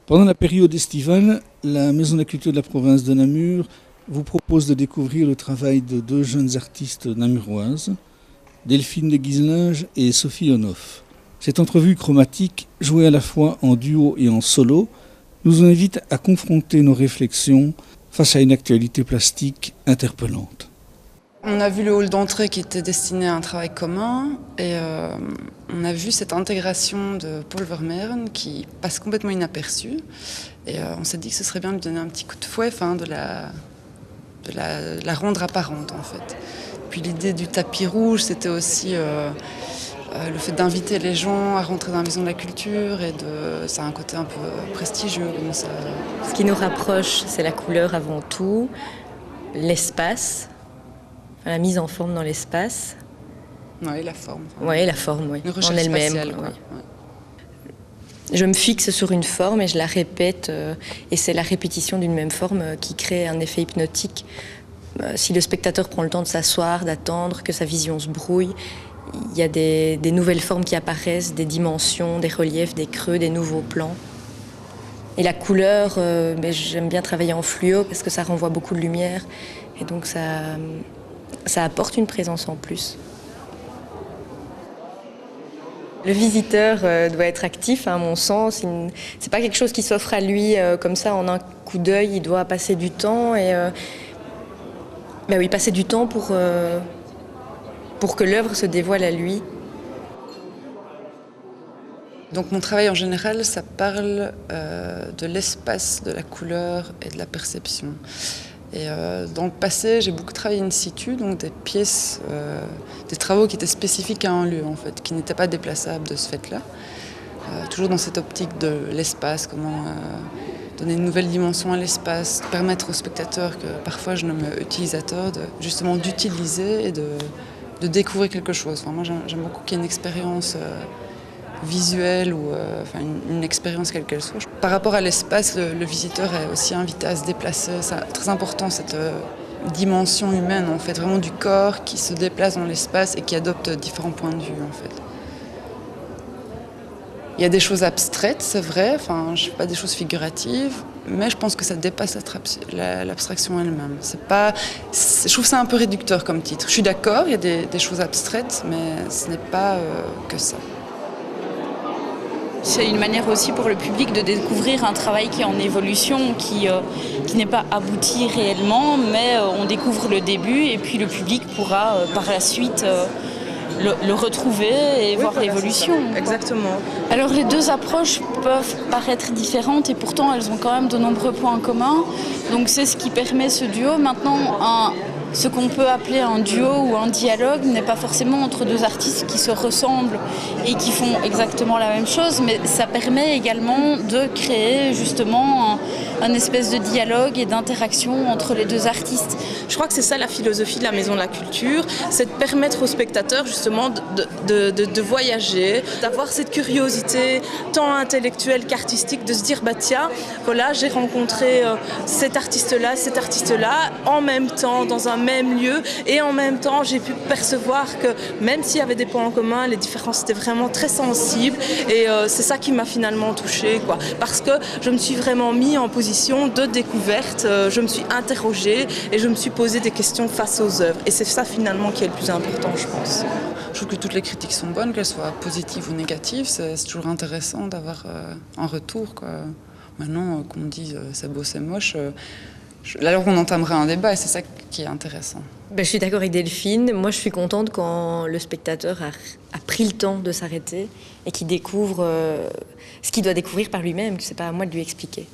Pendant la période estivale, la Maison de la Culture de la province de Namur vous propose de découvrir le travail de deux jeunes artistes namuroises, Delphine de Guiselinge et Sophie Onoff. Cette entrevue chromatique, jouée à la fois en duo et en solo, nous invite à confronter nos réflexions face à une actualité plastique interpellante. On a vu le hall d'entrée qui était destiné à un travail commun et on a vu cette intégration de Paul Vermeeren qui passe complètement inaperçue. Et on s'est dit que ce serait bien de lui donner un petit coup de fouet, de la rendre apparente en fait. Puis l'idée du tapis rouge, c'était aussi le fait d'inviter les gens à rentrer dans la Maison de la Culture ça a un côté un peu prestigieux comme ça. Ce qui nous rapproche, c'est la couleur avant tout, l'espace. La mise en forme dans l'espace. Oui, la forme. Oui, la forme, oui. Une recherche en elle-même. spatiale, quoi. Oui. Ouais. Je me fixe sur une forme et je la répète. Et c'est la répétition d'une même forme qui crée un effet hypnotique. Si le spectateur prend le temps de s'asseoir, d'attendre, que sa vision se brouille, il y a des nouvelles formes qui apparaissent, des dimensions, des reliefs, des creux, des nouveaux plans. Et la couleur, j'aime bien travailler en fluo parce que ça renvoie beaucoup de lumière. Et donc ça apporte une présence en plus. Le visiteur doit être actif, à mon sens. C'est pas quelque chose qui s'offre à lui comme ça en un coup d'œil. Il doit passer du temps passer du temps pour que l'œuvre se dévoile à lui. Donc mon travail en général, ça parle de l'espace, de la couleur et de la perception. Et dans le passé, j'ai beaucoup travaillé in situ, donc des pièces, des travaux qui étaient spécifiques à un lieu, en fait, qui n'étaient pas déplaçables de ce fait-là. Toujours dans cette optique de l'espace, comment donner une nouvelle dimension à l'espace, permettre aux spectateurs que parfois je nomme utilisateurs, justement d'utiliser et de découvrir quelque chose. Enfin, moi, j'aime beaucoup qu'il y ait une expérience visuelle ou une expérience quelle qu'elle soit. Par rapport à l'espace, le visiteur est aussi invité à se déplacer. C'est très important cette dimension humaine, en fait, vraiment du corps qui se déplace dans l'espace et qui adopte différents points de vue, en fait. Il y a des choses abstraites, c'est vrai, je ne fais pas des choses figuratives, mais je pense que ça dépasse l'abstraction elle-même. Je trouve ça un peu réducteur comme titre. Je suis d'accord, il y a des choses abstraites, mais ce n'est pas que ça. C'est une manière aussi pour le public de découvrir un travail qui est en évolution, qui n'est pas abouti réellement, mais on découvre le début et puis le public pourra par la suite le retrouver et voir l'évolution. Exactement. Alors les deux approches peuvent paraître différentes et pourtant elles ont quand même de nombreux points communs. Donc c'est ce qui permet ce duo. Maintenant, ce qu'on peut appeler un duo ou un dialogue n'est pas forcément entre deux artistes qui se ressemblent et qui font exactement la même chose, mais ça permet également de créer justement un espèce de dialogue et d'interaction entre les deux artistes. Je crois que c'est ça la philosophie de la Maison de la Culture, c'est de permettre aux spectateurs justement de voyager, d'avoir cette curiosité tant intellectuelle qu'artistique, de se dire tiens, voilà, j'ai rencontré cet artiste-là, en même temps, dans un même lieu, et en même temps j'ai pu percevoir que même s'il y avait des points en commun, les différences étaient vraiment très sensibles, et c'est ça qui m'a finalement touchée, parce que je me suis vraiment mis en position de découverte, je me suis interrogée et je me suis posé des questions face aux œuvres, et c'est ça finalement qui est le plus important, je pense. Je trouve que toutes les critiques sont bonnes, qu'elles soient positives ou négatives, c'est toujours intéressant d'avoir un retour, Maintenant qu'on me dise c'est beau, c'est moche, alors on entamerait un débat et c'est ça qui est intéressant. Je suis d'accord avec Delphine. Moi, je suis contente quand le spectateur a pris le temps de s'arrêter et qu'il découvre ce qu'il doit découvrir par lui-même. C'est pas à moi de lui expliquer.